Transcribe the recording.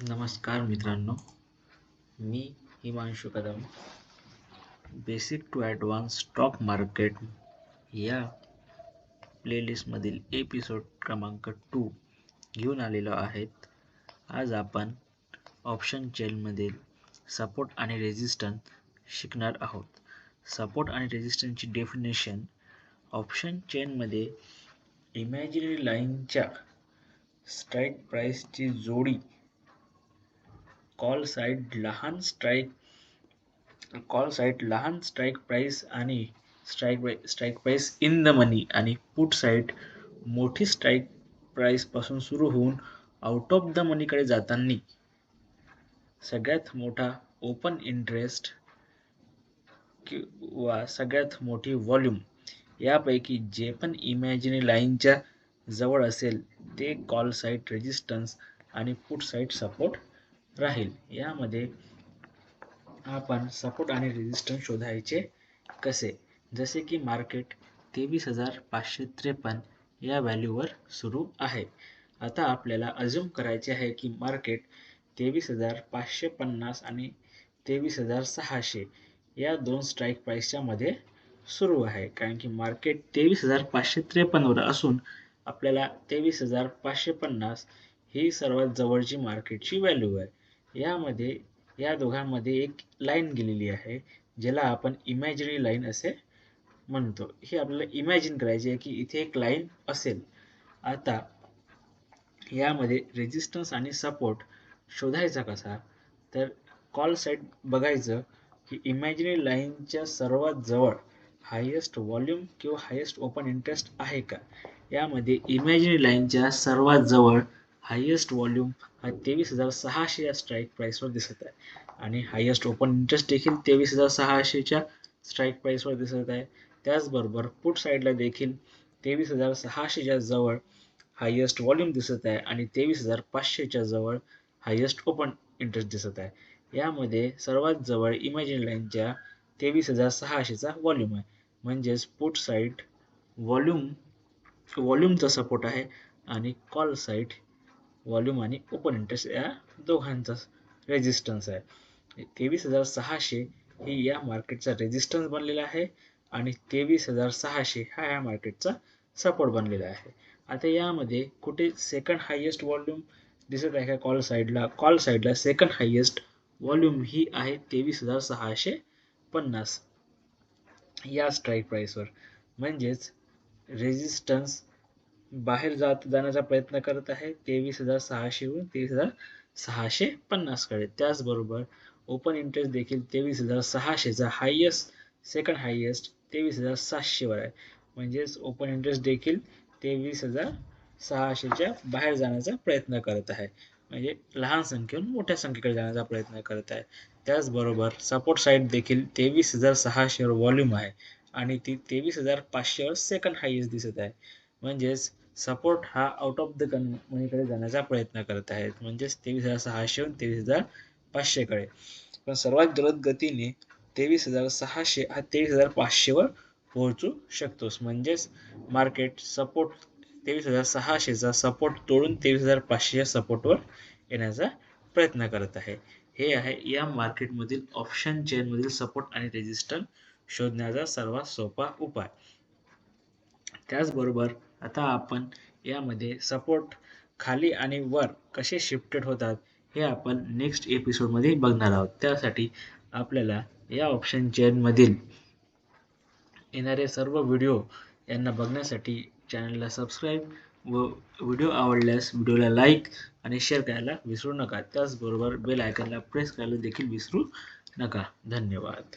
नमस्कार मित्रांनो, मी Himanshu Kadam. Basic to advance stock market या प्लेलिस्टमधील एपिसोड क्रमांक 2 घेऊन आलेलो आहेत. आज आपण ऑप्शन चेनमधील सपोर्ट आणि रेझिस्टन्स शिकणार आहोत. सपोर्ट आणि रेझिस्टन्सची डेफिनेशन: ऑप्शन चेनमध्ये इमॅजिनरी लाईनच्या स्ट्राईक प्राईसची जोडी कॉल साईड लहान स्ट्राईक प्राइस आणि स्ट्राईक प्राइस इन द मनी आणि पुट साईड मोठी स्ट्राईक प्राइस पासून सुरू होऊन आउट ऑफ द मनीकडे जाताना सगळ्यात मोठा ओपन इंटरेस्ट किंवा सगळ्यात मोठी व्हॉल्यूम यापैकी जे पण इमॅजिनरी लाईनच्या जवळ असेल ते कॉल साईड रेजिस्टन्स आणि पुट साईड सपोर्ट राहील. यामध्ये आपण सपोर्ट आणि रेजिस्टन्स शोधायचे कसे, जसे की मार्केट 23,553 या व्हॅल्यूवर सुरू आहे. आता आपल्याला अज्यूम करायचे आहे की मार्केट 23,550 आणि 23,600 या दोन स्ट्राईक प्राईसच्या मध्ये सुरू आहे. कारण की मार्केट 23,553 वर असून आपल्याला 23,550 ही सर्वात जवळची मार्केटची व्हॅल्यू आहे. यामध्ये या दोघांमध्ये एक लाईन गेलेली आहे, ज्याला आपण इमॅजिनरी लाईन असे म्हणतो. हे आपल्याला इमॅजिन करायचे आहे की इथे एक लाईन असेल. आता यामध्ये रेजिस्टन्स आणि सपोर्ट शोधायचा कसा, तर कॉल साईड बघायचं की इमॅजिनरी लाईनच्या सर्वात जवळ हायेस्ट व्हॉल्यूम किंवा हायेस्ट ओपन इंटरेस्ट आहे का. यामध्ये इमॅजिनरी लाईनच्या सर्वात जवळ हायेस्ट व्हॉल्यूम हा 23,600 या स्ट्राईक प्राईसवर दिसत आहे आणि हायेस्ट ओपन इंटरेस्ट देखील 23,600च्या स्ट्राईक प्राईसवर दिसत आहे. त्याचबरोबर पुट साईडला देखील 23,600च्या जवळ हायेस्ट व्हॉल्यूम दिसत आहे आणि 23,500च्या जवळ हायेस्ट ओपन इंटरेस्ट दिसत आहे. यामध्ये सर्वात जवळ इमॅजिनरी लाईनच्या 23,600चा व्हॉल्यूम आहे, म्हणजेच पुट साईड व्हॉल्यूमचा सपोर्ट आहे आणि कॉल साईड व्हॉल्यूम आणि ओपन इंटरेस्ट या दोघांचा रेजिस्टन्स आहे. 23,600 ही या मार्केटचा रेजिस्टन्स बनलेला आहे आणि 23,600 हा या मार्केटचा सपोर्ट बनलेला आहे. आता यामध्ये कुठे सेकंड हायेस्ट व्हॉल्यूम दिसत आहे का कॉल साईडला. कॉल साईडला सेकंड हायेस्ट व्हॉल्यूम ही आहे 23,650 या स्ट्राईक प्राईसवर. म्हणजेच रेजिस्टन्स बाहेर जाण्याचा प्रयत्न करत आहे 23,600 वरून 23,650 कडे. त्याचबरोबर ओपन इंटरेस्ट देखील 23,600चा सेकंड हायेस्ट 23,700 वर आहे. म्हणजेच ओपन इंटरेस्ट देखील 23,600च्या बाहेर जाण्याचा प्रयत्न करत आहे, म्हणजे लहान संख्येहून मोठ्या संख्येकडे जाण्याचा प्रयत्न करत आहे. त्याचबरोबर सपोर्ट साईड देखील 23,600 वर व्हॉल्यूम आहे आणि ती 23,500 वर सेकंड हायेस्ट दिसत आहे. म्हणजेच सपोर्ट हा आउट ऑफ द मनीकडे जाण्याचा प्रयत्न करत आहेत, म्हणजेच 23,600 वरून 23,500 कडे. पण सर्वात जलद गतीने 23,600 हा 23,500 वर पोहोचू शकतोस. म्हणजेच मार्केट सपोर्ट 23,600चा सपोर्ट तोडून 23,500च्या सपोर्टवर येण्याचा प्रयत्न करत आहे. हे आहे या मार्केटमधील ऑप्शन चेनमधील सपोर्ट आणि रेजिस्टन्स शोधण्याचा सर्वात सोपा उपाय. त्याचबरोबर आता आपण यामध्ये सपोर्ट खाली आणि वर कसे शिफ्टेड होतात हे आपण नेक्स्ट एपिसोडमध्ये बघणार आहोत. त्यासाठी आपल्याला या ऑप्शन चेनमधील येणारे सर्व व्हिडिओ यांना बघण्यासाठी चॅनलला सबस्क्राईब व व्हिडिओ आवडल्यास व्हिडिओला लाईक आणि शेअर करायला विसरू नका. त्याचबरोबर बेल आयकॉनला प्रेस करायला देखील विसरू नका. धन्यवाद.